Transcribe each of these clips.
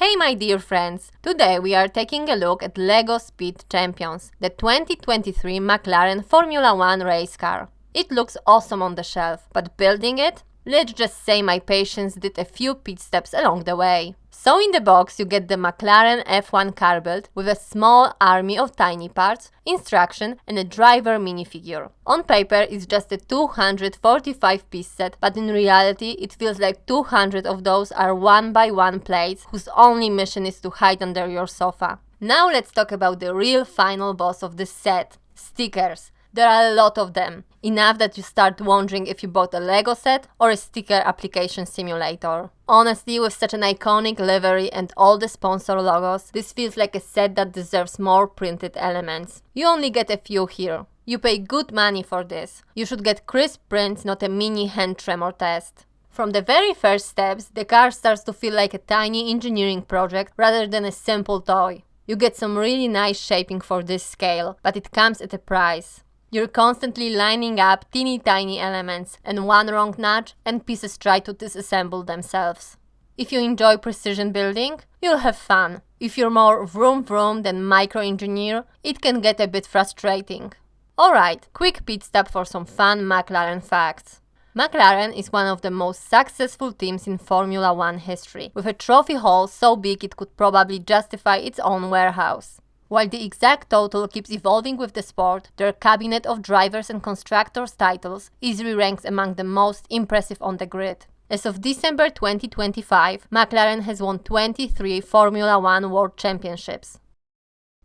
Hey my dear friends! Today we are taking a look at LEGO Speed Champions, the 2023 McLaren Formula 1 race car. It looks awesome on the shelf, but building it? Let's just say my patience did a few pit stops along the way. So in the box you get the McLaren F1 car build with a small army of tiny parts, instruction and a driver minifigure. On paper it's just a 245 piece set, but in reality it feels like 200 of those are 1x1 plates whose only mission is to hide under your sofa. Now let's talk about the real final boss of this set: stickers. There are a lot of them, enough that you start wondering if you bought a LEGO set or a sticker application simulator. Honestly, with such an iconic livery and all the sponsor logos, this feels like a set that deserves more printed elements. You only get a few here. You pay good money for this. You should get crisp prints, not a mini hand tremor test. From the very first steps, the car starts to feel like a tiny engineering project rather than a simple toy. You get some really nice shaping for this scale, but it comes at a price. You're constantly lining up teeny tiny elements, and one wrong nudge and pieces try to disassemble themselves. If you enjoy precision building, you'll have fun. If you're more vroom vroom than micro-engineer, it can get a bit frustrating. Alright, quick pit stop for some fun McLaren facts. McLaren is one of the most successful teams in Formula 1 history, with a trophy haul so big it could probably justify its own warehouse. While the exact total keeps evolving with the sport, their cabinet of drivers and constructors titles easily ranks among the most impressive on the grid. As of December 2025, McLaren has won 23 Formula 1 World Championships.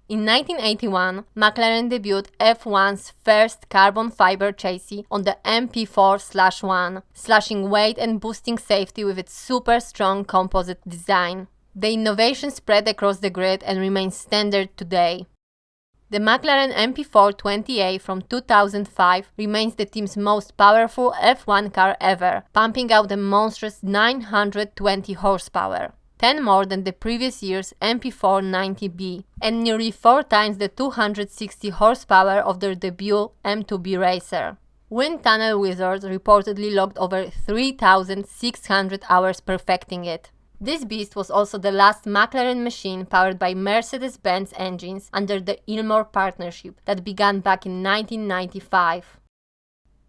In 1981, McLaren debuted F1's first carbon fiber chassis on the MP4/1, slashing weight and boosting safety with its super strong composite design. The innovation spread across the grid and remains standard today. The McLaren MP420A from 2005 remains the team's most powerful F1 car ever, pumping out a monstrous 920 horsepower, 10 more than the previous year's MP490B, and nearly 4 times the 260 horsepower of their debut M2B racer. Wind tunnel wizards reportedly logged over 3,600 hours perfecting it. This beast was also the last McLaren machine powered by Mercedes-Benz engines under the Ilmor partnership that began back in 1995.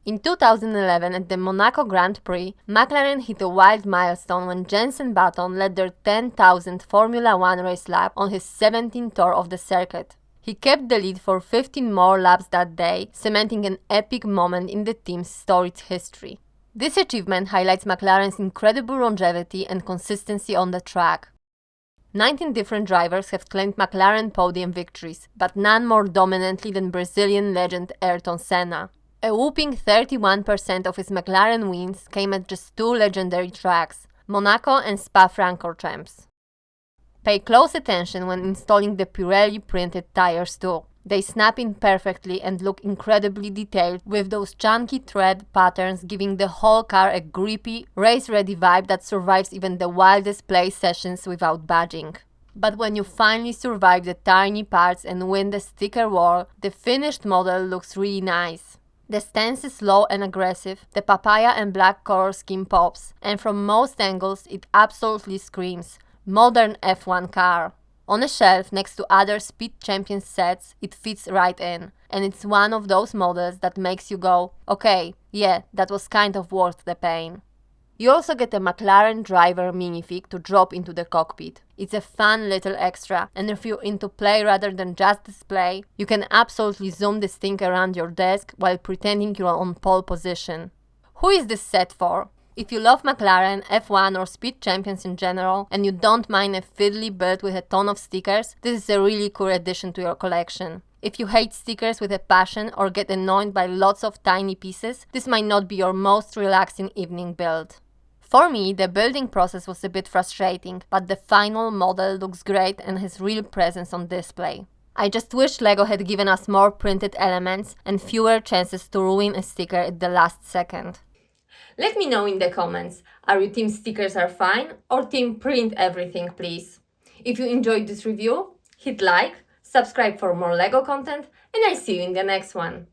In 2011 at the Monaco Grand Prix, McLaren hit a wild milestone when Jenson Button led their 10,000th Formula 1 race lap on his 17th tour of the circuit. He kept the lead for 15 more laps that day, cementing an epic moment in the team's storied history. This achievement highlights McLaren's incredible longevity and consistency on the track. 19 different drivers have claimed McLaren podium victories, but none more dominantly than Brazilian legend Ayrton Senna. A whopping 31% of his McLaren wins came at just two legendary tracks, Monaco and Spa-Francorchamps. Pay close attention when installing the Pirelli printed tires too. They snap in perfectly and look incredibly detailed, with those chunky thread patterns giving the whole car a grippy, race-ready vibe that survives even the wildest play sessions without budging. But when you finally survive the tiny parts and win the sticker war, the finished model looks really nice. The stance is low and aggressive, the papaya and black color scheme pops, and from most angles it absolutely screams modern F1 car. On a shelf next to other Speed Champions sets, it fits right in, and it's one of those models that makes you go, okay, yeah, that was kind of worth the pain. You also get a McLaren driver minifig to drop into the cockpit. It's a fun little extra, and if you're into play rather than just display, you can absolutely zoom this thing around your desk while pretending you're on pole position. Who is this set for? If you love McLaren, F1 or Speed Champions in general, and you don't mind a fiddly build with a ton of stickers, this is a really cool addition to your collection. If you hate stickers with a passion or get annoyed by lots of tiny pieces, this might not be your most relaxing evening build. For me, the building process was a bit frustrating, but the final model looks great and has real presence on display. I just wish LEGO had given us more printed elements and fewer chances to ruin a sticker at the last second. Let me know in the comments, are you team stickers are fine or team print everything please? If you enjoyed this review, hit like, subscribe for more LEGO content, and I'll see you in the next one.